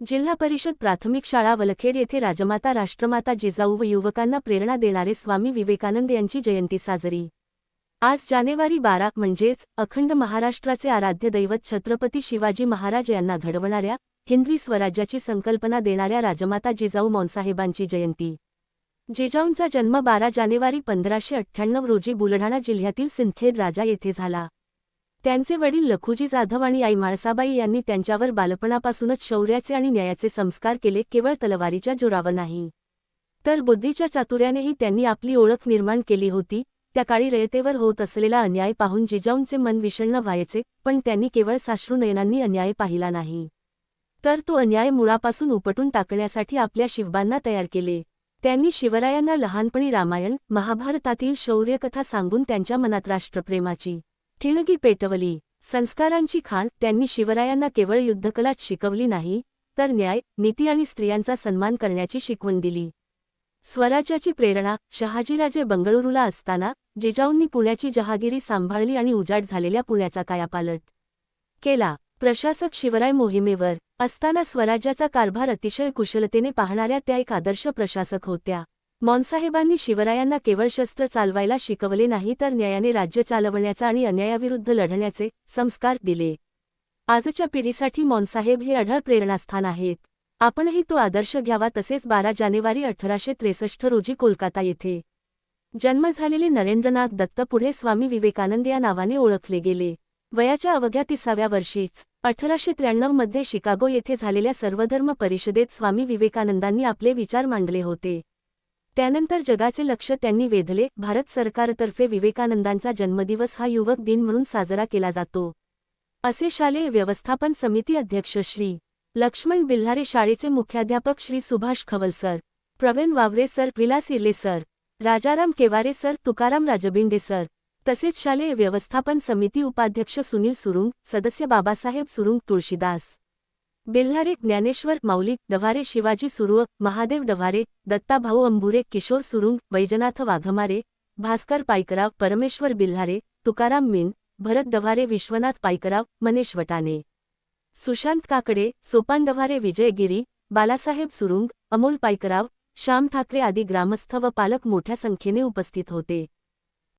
जिल्हा परिषद प्राथमिक शाळा वलखेड येथे राजमाता राष्ट्रमाता जिजाऊ व युवकांना प्रेरणा देणारे स्वामी विवेकानंद यांची जयंती साजरी। आज जानेवारी 12 म्हणजेच अखंड महाराष्ट्राचे आराध्य दैवत छत्रपती शिवाजी महाराज यांना घडवणाऱ्या हिंदवी स्वराज्याची संकल्पना देणाऱ्या राजमाता जिजाऊ मौंसाहेबांची जयंती। जिजाऊंचा जन्म 12 जानेवारी 1598 रोजी बुलढाणा जिल्ह्यातील सिंदखेड राजा येथे झाला। त्यांचे वडील लखुजी जाधव आणि आई म्हाळसाबाई यांनी त्यांच्यावर बालपणापासूनच शौर्याचे आणि न्यायाचे संस्कार केले, केवळ तलवारीच्या जोरावर नाही तर बुद्धीच्या चातुर्यानेही त्यांनी आपली ओळख निर्माण केली होती। त्या काळी रयतेवर होत असलेला अन्याय पाहून जिजाऊंचे मन विषण्ण व्हायचे, पण त्यांनी केवळ साश्रू नयनांनी अन्याय पाहिला नाही तर तो अन्याय मुळापासून उपटून टाकण्यासाठी आपल्या शिवबांना तयार केले। त्यांनी शिवरायांना लहानपणी रामायण महाभारतातील शौर्यकथा सांगून त्यांच्या मनात राष्ट्रप्रेमाची ठिणगी पेटवली। संस्कारांची खाण त्यांनी शिवरायांना केवळ युद्धकलाच शिकवली नाही तर न्याय, नीती आणि स्त्रियांचा सन्मान करण्याची शिकवण दिली। स्वराज्याची प्रेरणा शहाजीराजे बंगळुरूला असताना जिजाऊंनी पुण्याची जहागिरी सांभाळली आणि उजाड झालेल्या पुण्याचा कायापालट केला। प्रशासक शिवराय मोहिमेवर असताना स्वराज्याचा कारभार अतिशय कुशलतेने पाहणाऱ्या त्या एक आदर्श प्रशासक होत्या। मौंसाहेबांनी शिवरायांना केवळ शस्त्र चालवायला शिकवले नाही तर न्यायाने राज्य चालवण्याचा आणि अन्यायाविरुद्ध लढण्याचे संस्कार दिले। आजच्या पिढीसाठी मौंसाहेब हे अढळ प्रेरणास्थान आहेत। आपणही तो आदर्श घ्यावा। तसेच 12 जानेवारी 1863 रोजी कोलकाता येथे जन्म झालेले नरेंद्रनाथ दत्त पुढे स्वामी विवेकानंद या नावाने ओळखले गेले। वयाच्या अवघ्या 30व्या वर्षीच 1893 मध्ये शिकागो येथे झालेल्या सर्वधर्म परिषदेत स्वामी विवेकानंदांनी आपले विचार मांडले होते। त्यानंतर जगाचे लक्ष त्यांनी वेधले। भारत सरकारतर्फे विवेकानंदांचा जन्मदिवस हा युवक दिन म्हणून साजरा केला जातो, असे शालेय व्यवस्थापन समिती अध्यक्ष श्री लक्ष्मण बिल्हारे, शाळेचे मुख्याध्यापक Shri Subhash Khawal sir, Pravin Waware sir, Vilas Irle sir, Rajaram Kevare sir, Tukaram Rajbinde sir, तसेच शालेय व्यवस्थापन समिती उपाध्यक्ष सुनील सुरुंग, सदस्य बाबासाहेब सुरुंग, तुळशीदास बिल्हारे, ज्ञानेश्वर माऊली डव्हारे, शिवाजी सुरुव, महादेव डव्हारे, दत्ताभाऊ अंबुरे, किशोर सुरुंग, वैजनाथ वाघमारे, भास्कर पाईकराव, परमेश्वर बिल्हारे, तुकाराम मीण, भरत डव्हारे, विश्वनाथ पाईकराव, मनेश वटाणे, सुशांत काकडे, सोपान डव्हारे, विजय गिरी, बालासाहेब सुरुंग, अमोल पाईकराव, श्याम ठाकरे आदी ग्रामस्थ व पालक मोठ्या संख्येने उपस्थित होते।